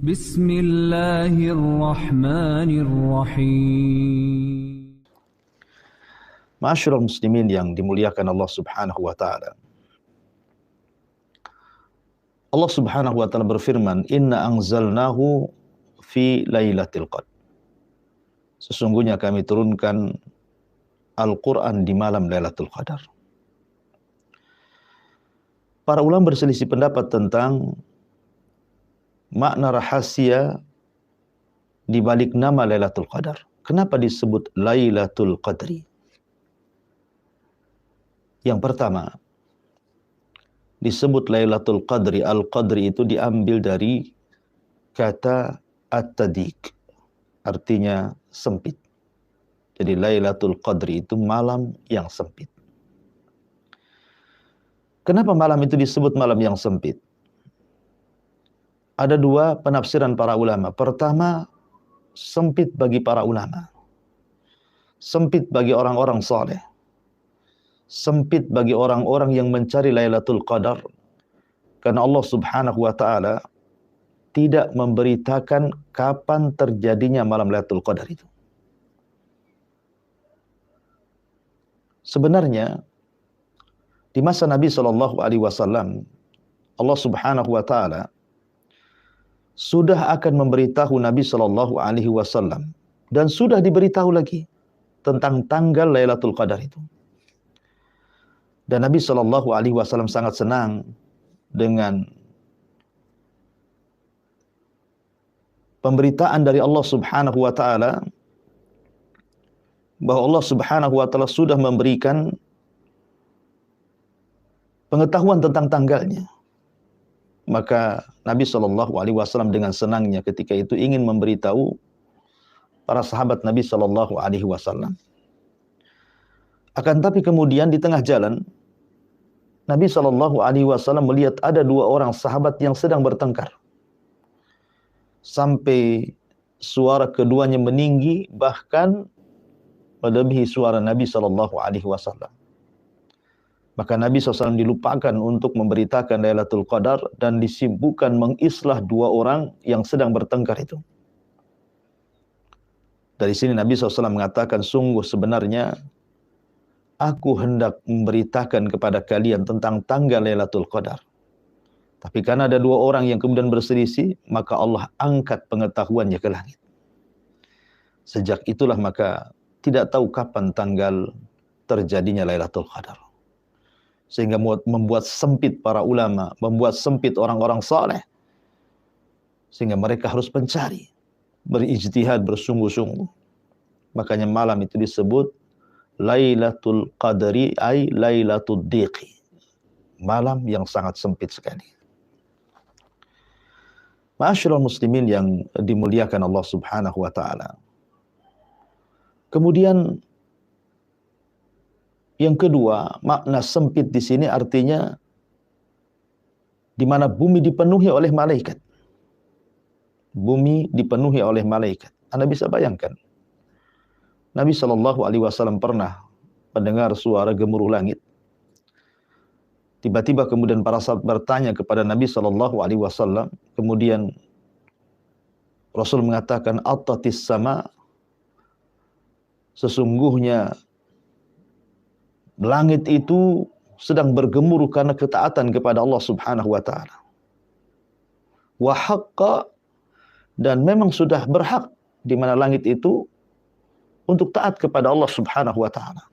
Bismillahirrahmanirrahim. Ma'asyiral muslimin yang dimuliakan Allah Subhanahu wa taala. Allah Subhanahu wa taala berfirman, "Inna anzalnahu fi lailatul qadar." Sesungguhnya kami turunkan Al-Qur'an di malam Lailatul Qadar. Para ulama berselisih pendapat tentang makna rahasia di balik nama Lailatul Qadar. Kenapa disebut Lailatul Qadri? Yang pertama, disebut Lailatul Qadri. Al-Qadri itu diambil dari kata at-tadiq, artinya sempit. Jadi Lailatul Qadri itu malam yang sempit. Kenapa malam itu disebut malam yang sempit? Ada dua penafsiran para ulama. Pertama, sempit bagi para ulama. Sempit bagi orang-orang saleh. Sempit bagi orang-orang yang mencari Lailatul Qadar. Karena Allah Subhanahu wa taala tidak memberitakan kapan terjadinya malam Lailatul Qadar itu. Sebenarnya di masa Nabi Shallallahu Alaihi Wasallam, Allah Subhanahu Wa Taala sudah akan memberitahu Nabi Shallallahu Alaihi Wasallam dan sudah diberitahu lagi tentang tanggal Lailatul Qadar itu. Dan Nabi Shallallahu Alaihi Wasallam sangat senang dengan pemberitaan dari Allah Subhanahu Wa Taala bahwa Allah Subhanahu wa taala sudah memberikan pengetahuan tentang tanggalnya. Maka Nabi Shallallahu alaihi wasallam dengan senangnya ketika itu ingin memberitahu para sahabat Nabi Shallallahu alaihi wasallam. Akan tapi kemudian di tengah jalan Nabi Shallallahu alaihi wasallam melihat ada dua orang sahabat yang sedang bertengkar. Sampai suara keduanya meninggi, bahkan melebihi suara Nabi Shallallahu Alaihi Wasallam. Maka Nabi SAW dilupakan untuk memberitakan Lailatul Qadar dan disibukkan mengislah dua orang yang sedang bertengkar itu. Dari sini Nabi SAW mengatakan, sungguh sebenarnya aku hendak memberitakan kepada kalian tentang tanggal Lailatul Qadar. Tapi karena ada dua orang yang kemudian berselisih, maka Allah angkat pengetahuannya ke langit. Sejak itulah maka tidak tahu kapan tanggal terjadinya Lailatul Qadar. Sehingga membuat sempit para ulama, membuat sempit orang-orang saleh. Sehingga mereka harus mencari, berijtihad, bersungguh-sungguh. Makanya malam itu disebut Lailatul Qadri ay Lailatul Diqi. Malam yang sangat sempit sekali. Ma'asyiral muslimin yang dimuliakan Allah Subhanahu wa taala. Kemudian yang kedua, makna sempit di sini artinya di mana bumi dipenuhi oleh malaikat. Bumi dipenuhi oleh malaikat. Anda bisa bayangkan. Nabi Shallallahu alaihi wasallam pernah mendengar suara gemuruh langit. Tiba-tiba kemudian para sahabat bertanya kepada Nabi Shallallahu alaihi wasallam, kemudian Rasul mengatakan, "Attatis sama." Sesungguhnya langit itu sedang bergemuruh karena ketaatan kepada Allah Subhanahu wa taala. Wa haqqa, dan memang sudah berhak di mana langit itu untuk taat kepada Allah Subhanahu wa taala.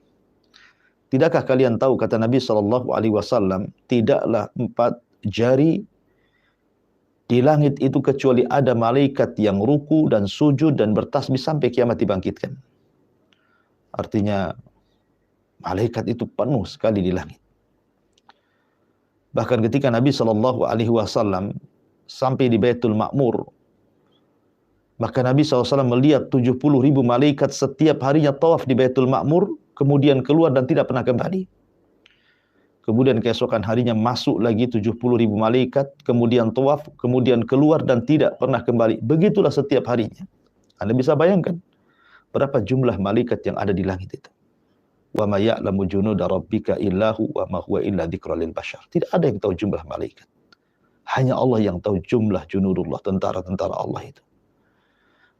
Tidakkah kalian tahu, kata Nabi sallallahu alaihi wasallam, tidaklah 4 jari di langit itu kecuali ada malaikat yang ruku dan sujud dan bertasbih sampai kiamat dibangkitkan. Artinya malaikat itu penuh sekali di langit. Bahkan ketika Nabi Shallallahu Alaihi Wasallam sampai di Baitul Ma'mur, maka Nabi SAW melihat 70.000 malaikat setiap harinya tawaf di Baitul Ma'mur, kemudian keluar dan tidak pernah kembali. Kemudian keesokan harinya masuk lagi 70.000 malaikat, kemudian tawaf, kemudian keluar dan tidak pernah kembali. Begitulah setiap harinya. Anda bisa bayangkan berapa jumlah malaikat yang ada di langit itu. Wa ma ya'lamu junuda rabbika illahu wa ma huwa illa dzikra lil bashar. Tidak ada yang tahu jumlah malaikat. Hanya Allah yang tahu jumlah junudullah, tentara-tentara Allah itu.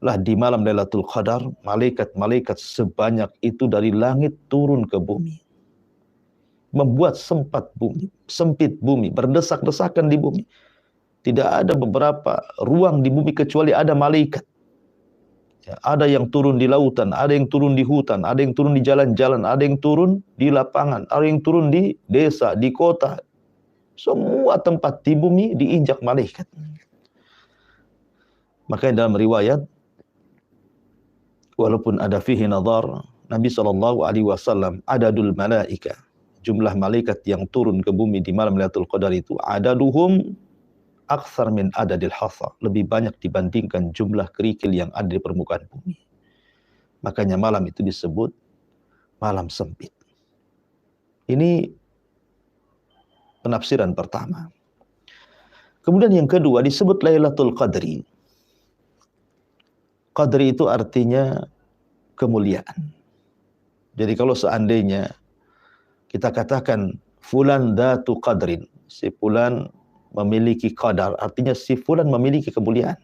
Lah di malam Lailatul Qadar, malaikat-malaikat sebanyak itu dari langit turun ke bumi. Membuat sempit bumi, berdesak-desakan di bumi. Tidak ada beberapa ruang di bumi kecuali ada malaikat. Ya, ada yang turun di lautan, ada yang turun di hutan, ada yang turun di jalan-jalan, ada yang turun di lapangan, ada yang turun di desa, di kota. Semua tempat di bumi diinjak malaikat. Makanya dalam riwayat, walaupun ada fihi nazar, Nabi SAW, adadul malaika, jumlah malaikat yang turun ke bumi di malam Lailatul Qadar itu, adaduhum aktsar min adadil hasa, lebih banyak dibandingkan jumlah kerikil yang ada di permukaan bumi. Makanya malam itu disebut malam sempit. Ini penafsiran pertama. Kemudian yang kedua disebut Lailatul Qadri. Qadri itu artinya kemuliaan. Jadi kalau seandainya kita katakan fulan datu qadrin, si fulan memiliki qadar, artinya si fulan memiliki kemuliaan.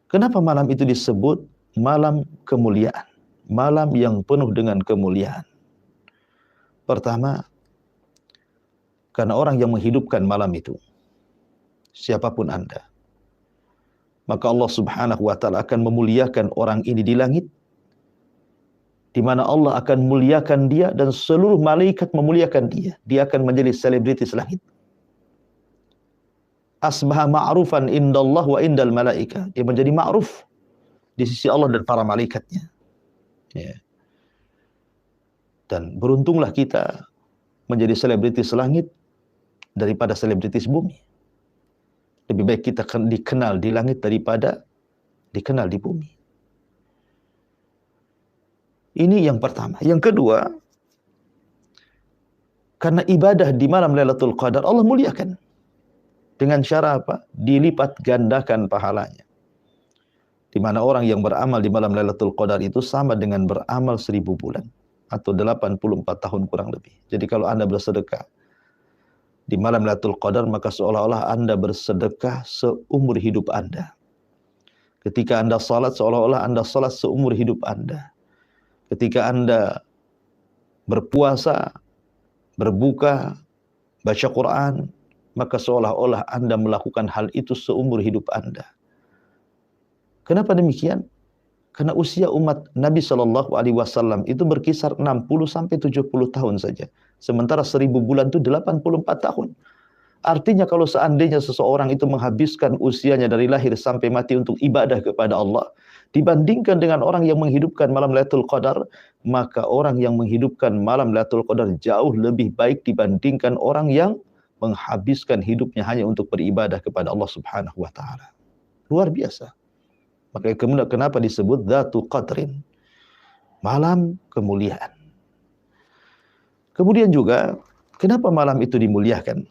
Kenapa malam itu disebut malam kemuliaan? Malam yang penuh dengan kemuliaan. Pertama, karena orang yang menghidupkan malam itu, siapapun Anda, maka Allah Subhanahu wa ta'ala akan memuliakan orang ini di langit, di mana Allah akan muliakan dia dan seluruh malaikat memuliakan dia. Dia akan menjadi selebritis langit. Asbaha ma'rufan indallah wa indal malaika. Dia menjadi ma'ruf di sisi Allah dan para malaikatnya. Ya. Dan beruntunglah kita menjadi selebritis langit daripada selebritis bumi. Lebih baik kita dikenal di langit daripada dikenal di bumi. Ini yang pertama. Yang kedua, karena ibadah di malam Lailatul Qadar Allah muliakan. Dengan cara apa? Dilipat gandakan pahalanya. Di mana orang yang beramal di malam Lailatul Qadar itu sama dengan beramal 1000 bulan. Atau 84 tahun kurang lebih. Jadi kalau Anda bersedekah di malam Lailatul Qadar, maka seolah-olah Anda bersedekah seumur hidup Anda. Ketika Anda salat, seolah-olah Anda salat seumur hidup Anda. Ketika Anda berpuasa, berbuka, baca Quran, maka seolah-olah Anda melakukan hal itu seumur hidup Anda. Kenapa demikian? Karena usia umat Nabi SAW itu berkisar 60-70 tahun saja. Sementara 1000 bulan itu 84 tahun. Artinya kalau seandainya seseorang itu menghabiskan usianya dari lahir sampai mati untuk ibadah kepada Allah, dibandingkan dengan orang yang menghidupkan malam Lailatul Qadar, maka orang yang menghidupkan malam Lailatul Qadar jauh lebih baik dibandingkan orang yang menghabiskan hidupnya hanya untuk beribadah kepada Allah Subhanahu wa taala. Luar biasa. Makanya kemudian kenapa disebut Dzatu Qadrin? Malam kemuliaan. Kemudian juga kenapa malam itu dimuliakan?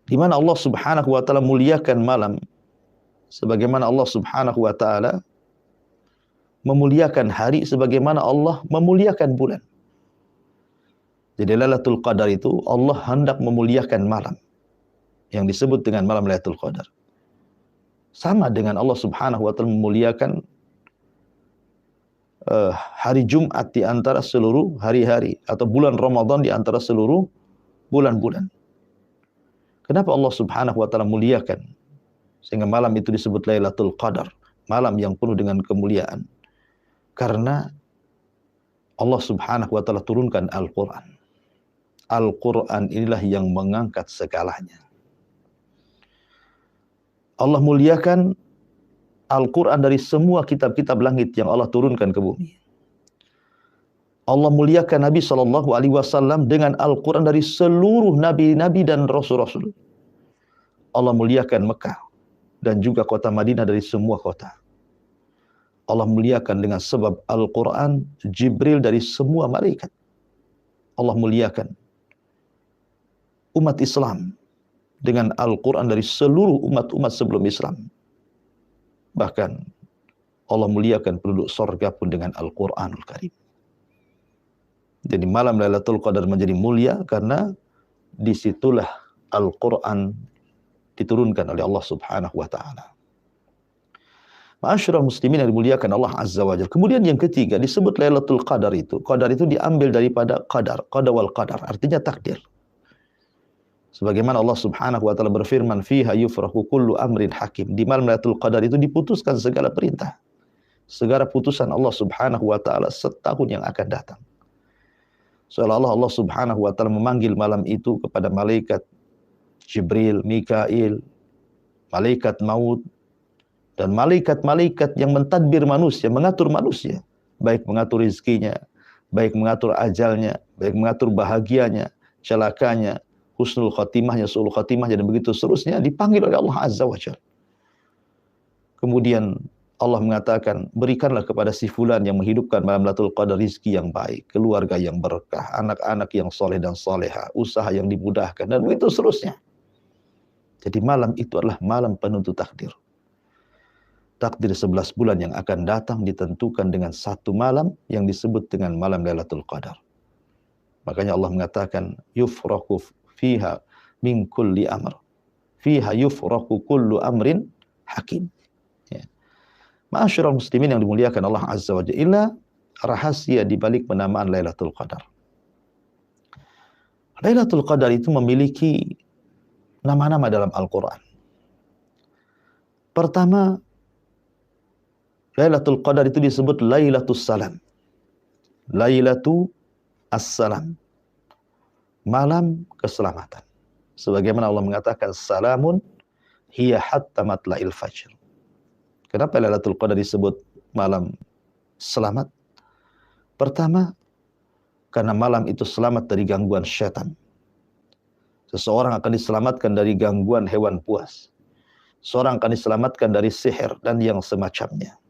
Di mana Allah Subhanahu wa taala muliakan malam sebagaimana Allah Subhanahu wa taala memuliakan hari sebagaimana Allah memuliakan bulan. Jadi Lailatul Qadar itu Allah hendak memuliakan malam yang disebut dengan malam Lailatul Qadar. Sama dengan Allah Subhanahu wa taala memuliakan hari Jumat di antara seluruh hari-hari atau bulan Ramadan di antara seluruh bulan-bulan. Kenapa Allah Subhanahu wa taala muliakan sehingga malam itu disebut Lailatul Qadar, malam yang penuh dengan kemuliaan? Karena Allah Subhanahu wa taala turunkan Al-Qur'an. Al-Qur'an inilah yang mengangkat segalanya. Allah muliakan Al-Quran dari semua kitab-kitab langit yang Allah turunkan ke bumi. Allah muliakan Nabi SAW dengan Al-Quran dari seluruh nabi-nabi dan rasul-rasul. Allah muliakan Mekah dan juga kota Madinah dari semua kota. Allah muliakan dengan sebab Al-Quran Jibril dari semua malaikat. Allah muliakan umat Islam dengan Al-Quran dari seluruh umat-umat sebelum Islam. Bahkan Allah muliakan penduduk surga pun dengan Al-Quranul Karim. Jadi malam Lailatul Qadar menjadi mulia karena disitulah Al-Quran diturunkan oleh Allah Subhanahu wa ta'ala. Ma'asyiral muslimin yang dimuliakan Allah Azza wa Jalla. Kemudian yang ketiga disebut Lailatul Qadar itu. Qadar itu diambil daripada qadar, qada wal qadar, artinya takdir. Sebagaimana Allah Subhanahu wa taala berfirman, "Fiha yufraku kullu amrin hakim." Di malam Lailatul Qadar itu diputuskan segala perintah. Segala putusan Allah Subhanahu wa taala setahun yang akan datang. Seolah-olah Allah Subhanahu wa taala memanggil malam itu kepada malaikat Jibril, Mikail, malaikat maut, dan malaikat-malaikat yang mentadbir manusia, mengatur manusia, baik mengatur rizkinya, baik mengatur ajalnya, baik mengatur bahagianya, celakanya, husnul khatimahnya, su'ul khatimahnya, dan begitu seterusnya, dipanggil oleh Allah Azza wa Jalla. Kemudian Allah mengatakan, berikanlah kepada si fulan yang menghidupkan malam Lailatul Qadar rizki yang baik, keluarga yang berkah, anak-anak yang soleh dan soleha, usaha yang dimudahkan, dan begitu seterusnya. Jadi malam itu adalah malam penentu takdir. Takdir 11 bulan yang akan datang ditentukan dengan satu malam yang disebut dengan malam Lailatul Qadar. Makanya Allah mengatakan, yufraku fiha min kulli amr. Fiha yufraku kullu amrin hakim. Ya. Ma'asyiral muslimin yang dimuliakan Allah Azza wa Jalla, rahasia di balik penamaan Lailatul Qadar. Lailatul Qadar itu memiliki nama-nama dalam Al-Quran. Pertama, Lailatul Qadar itu disebut Lailatus Salam. Lailatu As-Salam. Malam keselamatan. Sebagaimana Allah mengatakan, Salamun hiya hatta matla'il fajr. Kenapa Lailatul Qadar disebut malam selamat? Pertama, karena malam itu selamat dari gangguan syaitan. Seseorang akan diselamatkan dari gangguan hewan buas. Seorang akan diselamatkan dari sihir dan yang semacamnya.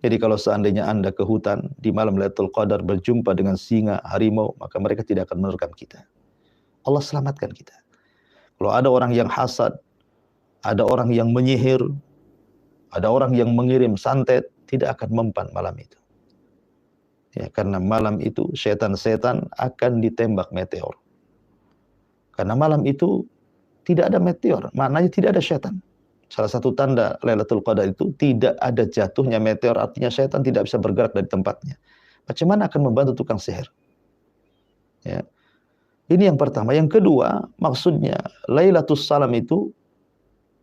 Jadi kalau seandainya Anda ke hutan di malam Lailatul Qadar berjumpa dengan singa, harimau, maka mereka tidak akan menerkam kita. Allah selamatkan kita. Kalau ada orang yang hasad, ada orang yang menyihir, ada orang yang mengirim santet, tidak akan mempan malam itu. Ya, karena malam itu setan-setan akan ditembak meteor. Karena malam itu tidak ada meteor, maknanya tidak ada setan. Salah satu tanda Lailatul Qadar itu tidak ada jatuhnya meteor, artinya setan tidak bisa bergerak dari tempatnya. Bagaimana akan membantu tukang sihir? Ya. Ini yang pertama. Yang kedua, maksudnya Lailatul Salam itu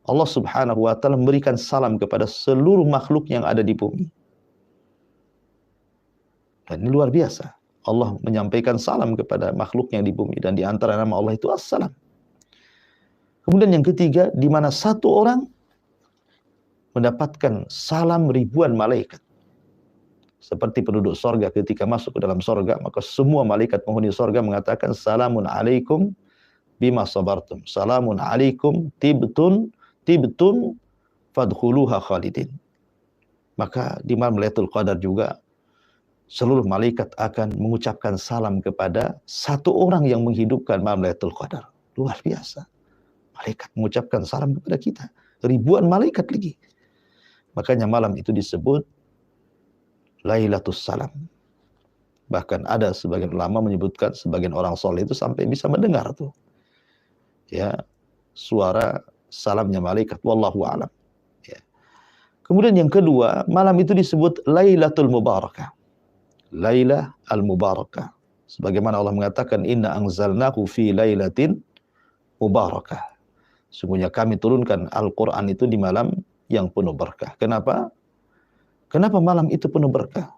Allah Subhanahu wa taala memberikan salam kepada seluruh makhluk yang ada di bumi. Dan ini luar biasa. Allah menyampaikan salam kepada makhluk yang di bumi, dan di antara nama Allah itu As-Salam. Kemudian yang ketiga, di mana satu orang mendapatkan salam ribuan malaikat. Seperti penduduk sorga ketika masuk ke dalam sorga, maka semua malaikat penghuni sorga mengatakan, Salamun alaikum bima sabartum. Salamun alaikum tibtun fadkhuluha khalidin. Maka di malam Lailatul Qadar juga seluruh malaikat akan mengucapkan salam kepada satu orang yang menghidupkan malam Lailatul Qadar. Luar biasa. Malaikat mengucapkan salam kepada kita. Ribuan malaikat lagi. Makanya malam itu disebut Lailatul Salam. Bahkan ada sebagian ulama menyebutkan, sebagian orang soleh itu sampai bisa mendengar tuh, ya, suara salamnya malaikat. Wallahu a'lam. Ya. Kemudian yang kedua, malam itu disebut Lailatul Mubarakah. Lailah al-Mubarakah. Sebagaimana Allah mengatakan, Inna anzalnahu fi lailatin mubarakah. Sungguhnya kami turunkan Al-Quran itu di malam yang penuh berkah. Kenapa? Kenapa malam itu penuh berkah?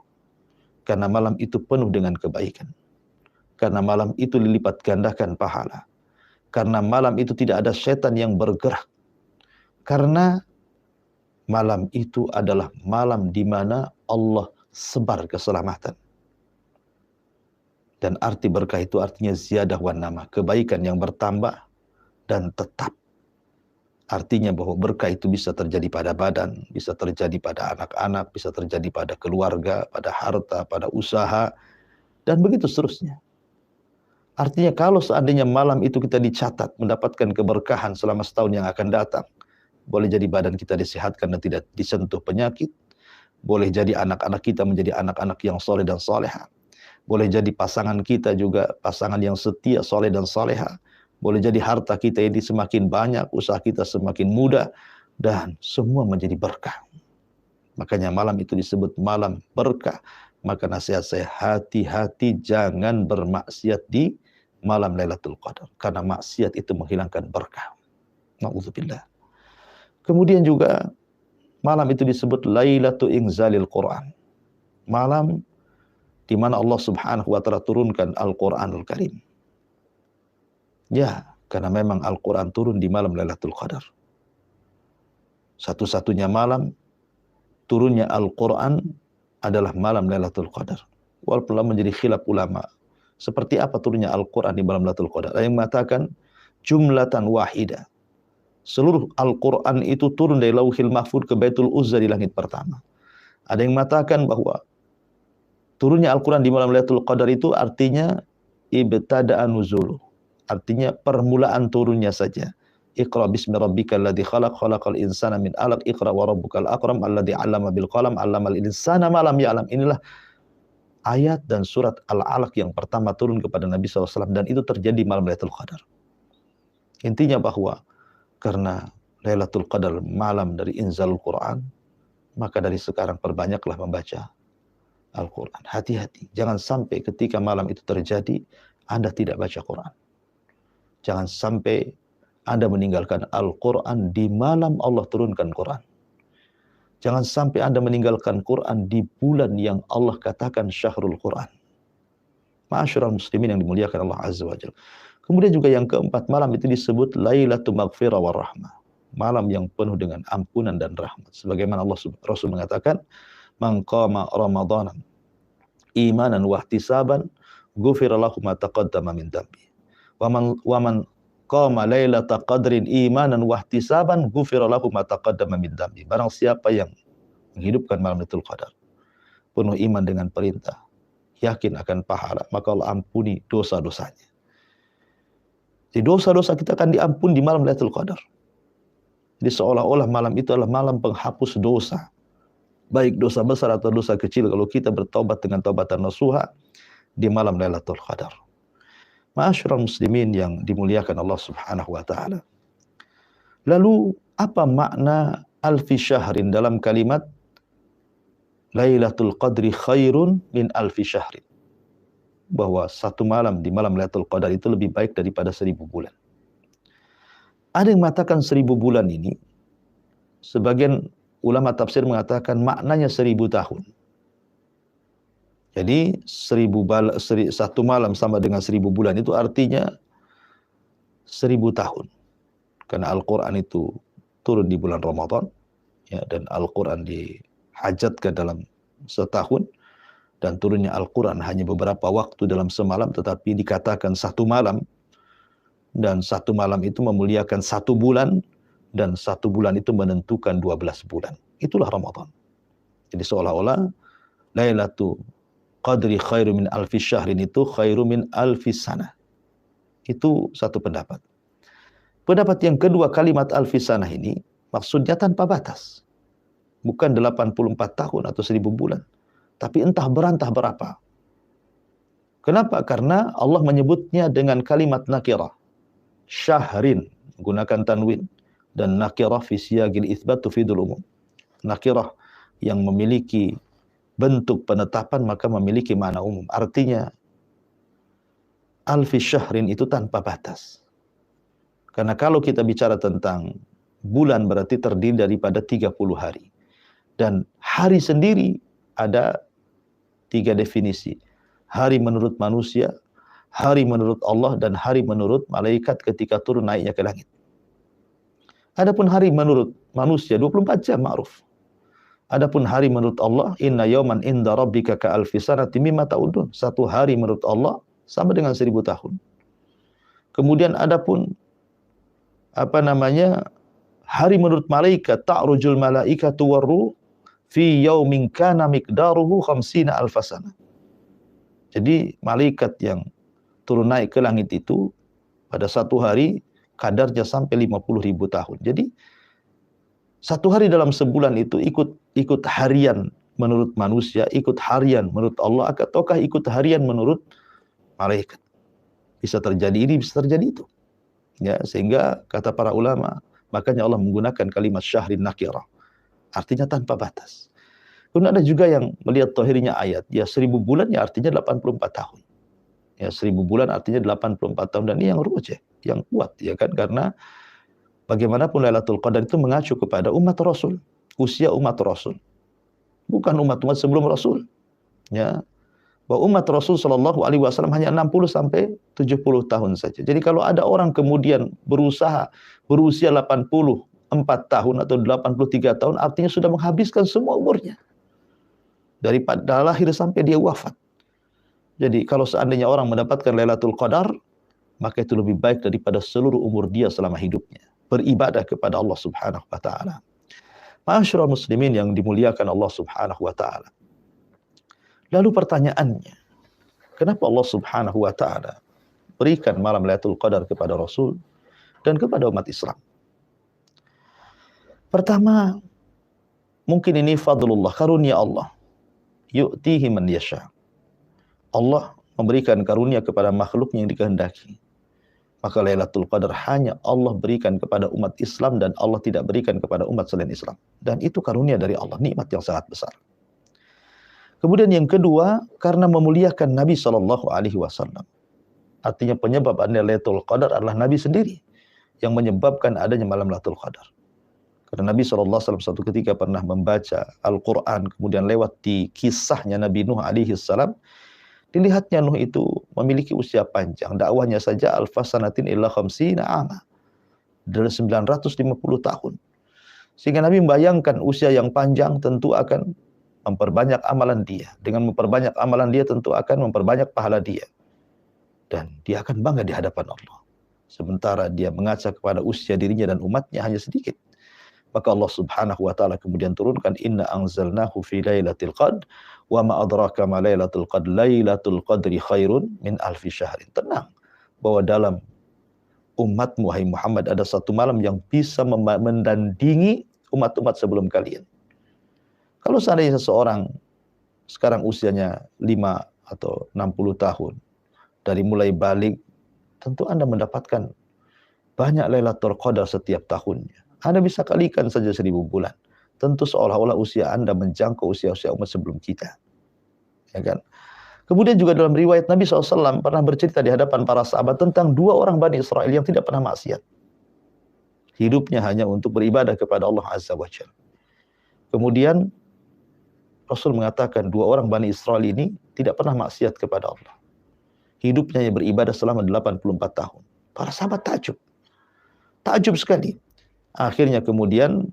Karena malam itu penuh dengan kebaikan. Karena malam itu dilipat gandakan pahala. Karena malam itu tidak ada setan yang bergerak. Karena malam itu adalah malam di mana Allah sebar keselamatan. Dan arti berkah itu artinya ziyadah wan nama, kebaikan yang bertambah dan tetap. Artinya bahwa berkah itu bisa terjadi pada badan, bisa terjadi pada anak-anak, bisa terjadi pada keluarga, pada harta, pada usaha, dan begitu seterusnya. Artinya kalau seandainya malam itu kita dicatat mendapatkan keberkahan selama setahun yang akan datang, boleh jadi badan kita disehatkan dan tidak disentuh penyakit, boleh jadi anak-anak kita menjadi anak-anak yang soleh dan soleha, boleh jadi pasangan kita juga pasangan yang setia, soleh dan soleha, Boleh jadi harta kita ini semakin banyak, usaha kita semakin mudah, dan semua menjadi berkah. Makanya malam itu disebut malam berkah. Maka nasihat saya, hati-hati jangan bermaksiat di malam Lailatul Qadar. Karena maksiat itu menghilangkan berkah. Na'udzubillah. Kemudian juga malam itu disebut Lailatul Inzalil Quran. Malam di mana Allah Subhanahu wa taala turunkan Al-Qur'anul Karim. Ya, karena memang Al-Qur'an turun di malam Lailatul Qadar. Satu-satunya malam turunnya Al-Qur'an adalah malam Lailatul Qadar. Walaupun menjadi khilaf ulama, seperti apa turunnya Al-Qur'an di malam Lailatul Qadar? Ada yang mengatakan jumlatan wahidah. Seluruh Al-Qur'an itu turun dari Lauhil Mahfuz ke Baitul Uzza di langit pertama. Ada yang mengatakan bahwa turunnya Al-Qur'an di malam Lailatul Qadar itu artinya ibtada'a nuzul. Artinya permulaan turunnya saja. Iqra bismi rabbikal ladzi khalaq, khalaqal insana min 'alaq, iqra wa rabbukal akram alladzi 'allama bil qalam, 'allamal insana ma lam ya'lam. Inilah ayat dan surat Al-Alaq yang pertama turun kepada Nabi SAW, dan itu terjadi malam Lailatul Qadar. Intinya bahwa karena Lailatul Qadar malam dari inzalul Quran, maka dari sekarang perbanyaklah membaca Al-Quran. Hati-hati, jangan sampai ketika malam itu terjadi Anda tidak baca Quran. Jangan sampai Anda meninggalkan Al-Quran di malam Allah turunkan Quran. Jangan sampai Anda meninggalkan Quran di bulan yang Allah katakan syahrul Quran. Ma'asyiral muslimin yang dimuliakan Allah Azza wa Jalla. Kemudian juga yang keempat, malam itu disebut Lailatul Maghfirah wa Rahmah. Malam yang penuh dengan ampunan dan rahmat. Sebagaimana Rasul mengatakan, "Man qama Ramadanan imanan wa ihtisaban, ghufira lahu ma taqaddama min dhanbi. Wa man qama lailatal qadrin imanan wa ihtisaban, ghufira lahu ma taqaddama min dhanbi." Barang siapa yang menghidupkan malam Lailatul Qadar penuh iman dengan perintah, yakin akan pahala, maka Allah ampuni dosa-dosanya. Jadi dosa-dosa kita akan diampuni di malam Lailatul Qadar. Jadi seolah-olah malam itu adalah malam penghapus dosa. Baik dosa besar atau dosa kecil, kalau kita bertobat dengan taubatan nasuha di malam Lailatul Qadar. Ma'asyiral muslimin yang dimuliakan Allah Subhanahu wa taala. Lalu apa makna alfi syahrin dalam kalimat Lailatul Qadri khairun min alfi syahrin? Bahwa satu malam di malam Lailatul Qadar itu lebih baik daripada 1000 bulan. Ada yang mengatakan 1000 bulan ini, sebagian ulama tafsir mengatakan maknanya 1000 tahun. Jadi satu malam sama dengan 1000 bulan, itu artinya 1000 tahun. Karena Al-Quran itu turun di bulan Ramadan, ya, dan Al-Quran dihajatkan dalam setahun, dan turunnya Al-Quran hanya beberapa waktu dalam semalam, tetapi dikatakan satu malam, dan satu malam itu memuliakan satu bulan, dan satu bulan itu menentukan 12 bulan. Itulah Ramadan. Jadi seolah-olah Lailatul Qadri khairu min alfi syahrin itu khairu min alfi sanah. Itu satu pendapat. Pendapat yang kedua, kalimat alfi sanah ini maksudnya tanpa batas. Bukan 84 tahun atau 1000 bulan. Tapi entah berantah berapa. Kenapa? Karena Allah menyebutnya dengan kalimat nakirah. Syahrin, gunakan tanwin. Dan nakirah fi siyagil itsbat tufidul umum. Nakirah yang memiliki bentuk penetapan maka memiliki makna umum. Artinya alfi syahrin itu tanpa batas. Karena kalau kita bicara tentang bulan berarti terdiri daripada 30 hari. Dan hari sendiri ada 3 definisi. Hari menurut manusia, hari menurut Allah, dan hari menurut malaikat ketika turun naiknya ke langit. Adapun hari menurut manusia 24 jam ma'ruf. Adapun hari menurut Allah, inna yawman inda rabbika ka alfi sanati mimma ta'udun. Satu hari menurut Allah sama dengan 1000 tahun. Kemudian adapun hari menurut malaikat, ta'rujul malaikatu warruh fi yaumin kana miqdaruhu khamsina alfasana. Jadi malaikat yang turun naik ke langit itu pada satu hari kadarnya sampai 50.000 tahun. Jadi satu hari dalam sebulan itu ikut harian menurut manusia, ikut harian menurut Allah, ataukah ikut harian menurut malaikat. Bisa terjadi ini, bisa terjadi itu. Ya, sehingga kata para ulama, makanya Allah menggunakan kalimat syahrin nakirah, artinya tanpa batas. Kemudian ada juga yang melihat zahirnya ayat, ya 1000 bulan ya artinya 84 tahun. Ya 1000 bulan artinya 84 tahun, dan ini yang rujih, yang kuat ya kan, karena bagaimanapun Lailatul Qadar itu mengacu kepada umat Rasul, usia umat Rasul, bukan umat-umat sebelum Rasul. Ya, bahwa umat Rasul Shallallahu Alaihi Wasallam hanya 60 sampai 70 tahun saja. Jadi kalau ada orang kemudian berusaha berusia 84 tahun atau 83 tahun, artinya sudah menghabiskan semua umurnya daripada lahir sampai dia wafat. Jadi kalau seandainya orang mendapatkan Lailatul Qadar, maka itu lebih baik daripada seluruh umur dia selama hidupnya beribadah kepada Allah Subhanahu wa taala. Ma'asyiral muslimin yang dimuliakan Allah Subhanahu wa taala. Lalu pertanyaannya, kenapa Allah Subhanahu wa taala berikan malam Lailatul Qadar kepada Rasul dan kepada umat Islam? Pertama, mungkin ini fadlullah, karunia Allah. Yu'tihi man yasha. Allah memberikan karunia kepada makhluknya yang dikehendaki. Maka Lailatul Qadar hanya Allah berikan kepada umat Islam dan Allah tidak berikan kepada umat selain Islam. Dan itu karunia dari Allah, nikmat yang sangat besar. Kemudian yang kedua, karena memuliakan Nabi SAW. Artinya penyebab adanya Lailatul Qadar adalah Nabi sendiri yang menyebabkan adanya malam Lailatul Qadar. Karena Nabi SAW satu ketika pernah membaca Al-Quran, kemudian lewat di kisahnya Nabi Nuh alaihissalam, dilihatnya Nuh itu memiliki usia panjang. Dakwahnya saja alfasanatin illa khamsina ama, dari 950 tahun. Sehingga Nabi membayangkan usia yang panjang tentu akan memperbanyak amalan dia. Dengan memperbanyak amalan dia tentu akan memperbanyak pahala dia. Dan dia akan bangga di hadapan Allah. Sementara dia mengaca kepada usia dirinya dan umatnya hanya sedikit. Maka Allah Subhanahu wa taala kemudian turunkan inna anzalnahu fi lailatul qadr wa ma adraka ma lailatul qadr lailatul qadri khairun min alfi syahrin. Tenang bahwa dalam umatmu wahai Muhammad ada satu malam yang bisa mendandingi umat-umat sebelum kalian. Kalau seandainya seseorang sekarang usianya 5 atau 60 tahun, dari mulai balik, tentu Anda mendapatkan banyak Lailatul Qadar setiap tahunnya. Anda bisa kalikan saja 1000 bulan. Tentu seolah-olah usia Anda menjangkau usia-usia umat sebelum kita. Ya kan? Kemudian juga dalam riwayat Nabi SAW pernah bercerita di hadapan para sahabat tentang 2 orang Bani Israel yang tidak pernah maksiat. Hidupnya hanya untuk beribadah kepada Allah Azza wa Jalla. Kemudian Rasul mengatakan 2 orang Bani Israel ini tidak pernah maksiat kepada Allah. Hidupnya yang beribadah selama 84 tahun. Para sahabat takjub. Takjub sekali. Akhirnya kemudian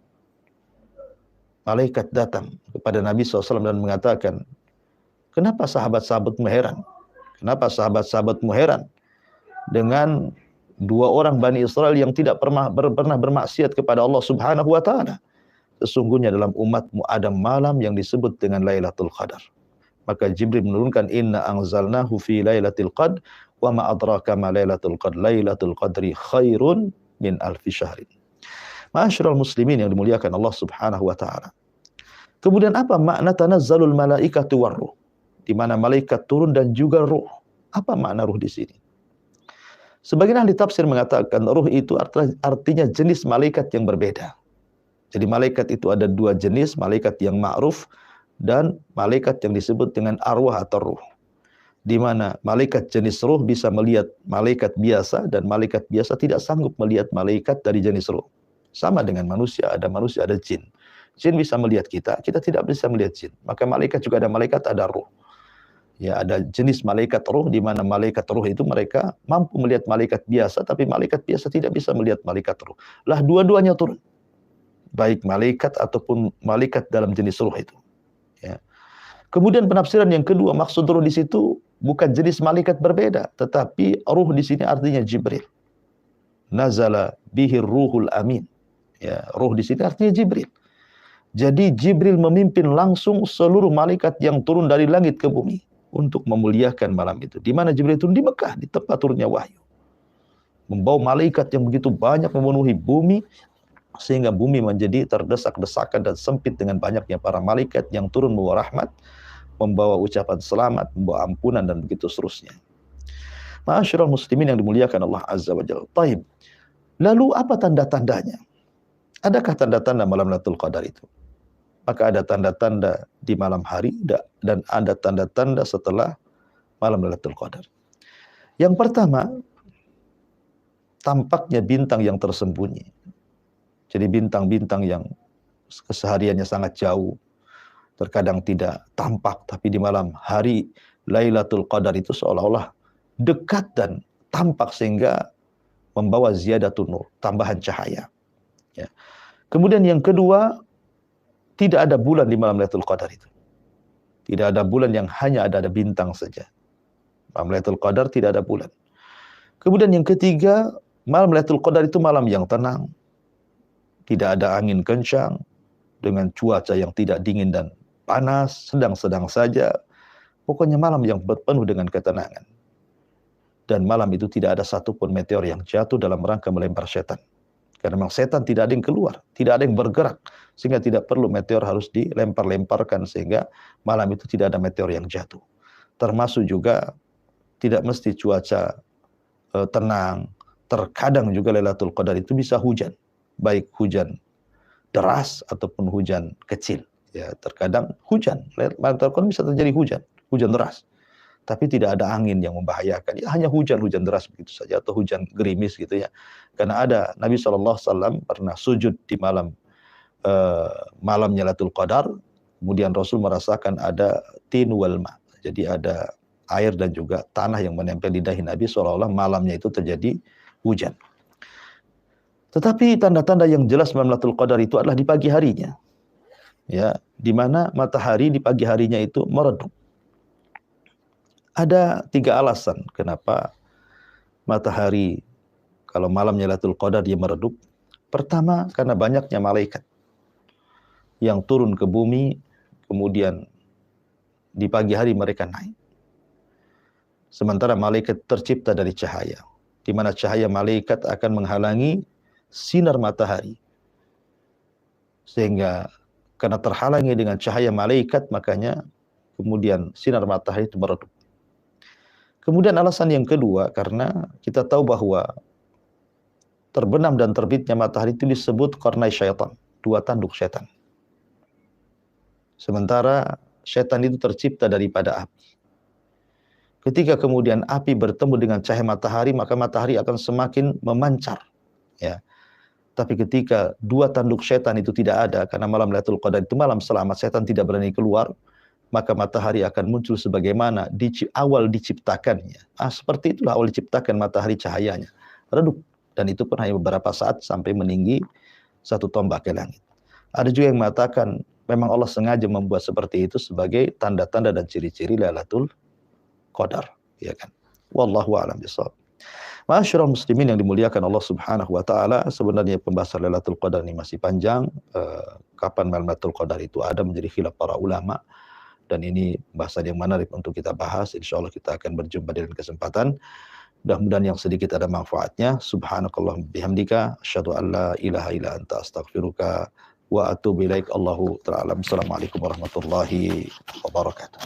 malaikat datang kepada Nabi SAW dan mengatakan, kenapa sahabat-sahabatmu heran? Kenapa sahabat-sahabatmu heran dengan 2 orang Bani Israel yang tidak pernah bermaksiat kepada Allah Subhanahu wa taala? Sesungguhnya dalam umatmu ada malam yang disebut dengan Lailatul Qadar. Maka Jibril menurunkan inna anzalnahu fi lailatul qadr wa ma adraka ma lailatul qadr lailatul qadri khairun min alfi syahrin. Ma'asyiral muslimin yang dimuliakan Allah Subhanahu wa taala. Kemudian apa makna tanazzalul malaikatu war ruh? Di mana malaikat turun dan juga ruh. Apa makna ruh di sini? Sebagian ahli tafsir mengatakan ruh itu artinya jenis malaikat yang berbeda. Jadi malaikat itu ada 2 jenis, malaikat yang ma'ruf dan malaikat yang disebut dengan arwah atau ruh. Di mana malaikat jenis ruh bisa melihat malaikat biasa dan malaikat biasa tidak sanggup melihat malaikat dari jenis ruh. Sama dengan manusia, ada jin. Jin bisa melihat kita, kita tidak bisa melihat jin. Maka malaikat juga ada malaikat, ada ruh. Ya, ada jenis malaikat ruh di mana malaikat ruh itu mereka mampu melihat malaikat biasa, tapi malaikat biasa tidak bisa melihat malaikat ruh. Lah dua-duanya turun. Baik malaikat ataupun malaikat dalam jenis ruh itu. Ya. Kemudian penafsiran yang kedua, maksud ruh di situ bukan jenis malaikat berbeda, tetapi ruh di sini artinya Jibril. Nazala bihir ruhul amin. Ya, ruh di sini artinya Jibril. Jadi Jibril memimpin langsung seluruh malaikat yang turun dari langit ke bumi untuk memuliakan malam itu. Di mana Jibril turun? Di Mekah, di tempat turunnya wahyu. Membawa malaikat yang begitu banyak memenuhi bumi, sehingga bumi menjadi terdesak-desakan dan sempit dengan banyaknya para malaikat yang turun membawa rahmat, membawa ucapan selamat, membawa ampunan dan begitu seterusnya. Ma'asyiral muslimin yang dimuliakan Allah Azza wa Jalla. Taib. Lalu apa tanda-tandanya? Adakah tanda-tanda malam Lailatul Qadar itu? Maka ada tanda-tanda di malam hari dan ada tanda-tanda setelah malam Lailatul Qadar. Yang pertama, tampaknya bintang yang tersembunyi. Jadi bintang-bintang yang kesehariannya sangat jauh, terkadang tidak tampak, tapi di malam hari Lailatul Qadar itu seolah-olah dekat dan tampak sehingga membawa ziyadatun nur, tambahan cahaya. Ya. Kemudian yang kedua, tidak ada bulan di malam Lailatul Qadar itu. Tidak ada bulan, yang hanya ada bintang saja. Malam Lailatul Qadar tidak ada bulan. Kemudian yang ketiga, malam Lailatul Qadar itu malam yang tenang. Tidak ada angin kencang, dengan cuaca yang tidak dingin dan panas, sedang-sedang saja. Pokoknya malam yang penuh dengan ketenangan. Dan malam itu tidak ada satupun meteor yang jatuh dalam rangka melempar setan. Karena memang setan tidak ada yang keluar, tidak ada yang bergerak. Sehingga tidak perlu meteor harus dilempar-lemparkan, sehingga malam itu tidak ada meteor yang jatuh. Termasuk juga tidak mesti cuaca tenang. Terkadang juga Lailatul Qadar itu bisa hujan. Baik hujan deras ataupun hujan kecil. Ya, terkadang hujan. Lailatul Qadar bisa terjadi hujan deras. Tapi tidak ada angin yang membahayakan. Ya, hanya hujan deras begitu saja, atau hujan gerimis gitu ya. Karena ada Nabi SAW pernah sujud di malamnya Lailatul Qadar, kemudian Rasul merasakan ada tin wal ma. Jadi ada air dan juga tanah yang menempel di dahi Nabi, seolah-olah malamnya itu terjadi hujan. Tetapi tanda-tanda yang jelas malam Lailatul Qadar itu adalah di pagi harinya. Ya, di mana matahari di pagi harinya itu meredup. Ada 3 alasan kenapa matahari kalau malamnya Lailatul Qadar dia meredup. Pertama, karena banyaknya malaikat yang turun ke bumi, kemudian di pagi hari mereka naik. Sementara malaikat tercipta dari cahaya, di mana cahaya malaikat akan menghalangi sinar matahari. Sehingga karena terhalangi dengan cahaya malaikat, makanya kemudian sinar matahari itu meredup. Kemudian alasan yang kedua, karena kita tahu bahwa terbenam dan terbitnya matahari itu disebut qarnai syaitan, 2 tanduk setan. Sementara setan itu tercipta daripada api. Ketika kemudian api bertemu dengan cahaya matahari, maka matahari akan semakin memancar. Ya. Tapi ketika 2 tanduk setan itu tidak ada, karena malam Lailatul Qadar itu malam selamat, setan tidak berani keluar, maka matahari akan muncul sebagaimana awal diciptakannya. Seperti itulah awal diciptakan matahari, cahayanya redup, dan itu pun hanya beberapa saat sampai meninggi 1 tombak ke langit. Ada juga yang mengatakan memang Allah sengaja membuat seperti itu sebagai tanda-tanda dan ciri-ciri Lailatul Qadar, ya kan? Wallahu a'lam bishawab. Ma'asyiral muslimin yang dimuliakan Allah Subhanahu wa taala, sebenarnya pembahasan Lailatul Qadar ini masih panjang. Kapan malam Lailatul Qadar itu ada menjadi khilaf para ulama. Dan ini bahasan yang menarik untuk kita bahas. InsyaAllah kita akan berjumpa di lain kesempatan. Mudah-mudahan yang sedikit ada manfaatnya. Subhanakallah bihamdika. Asyhadu an la ilaha illa anta astaghfiruka wa atubu ilaik. Allahu ta'ala. Assalamualaikum warahmatullahi wabarakatuh.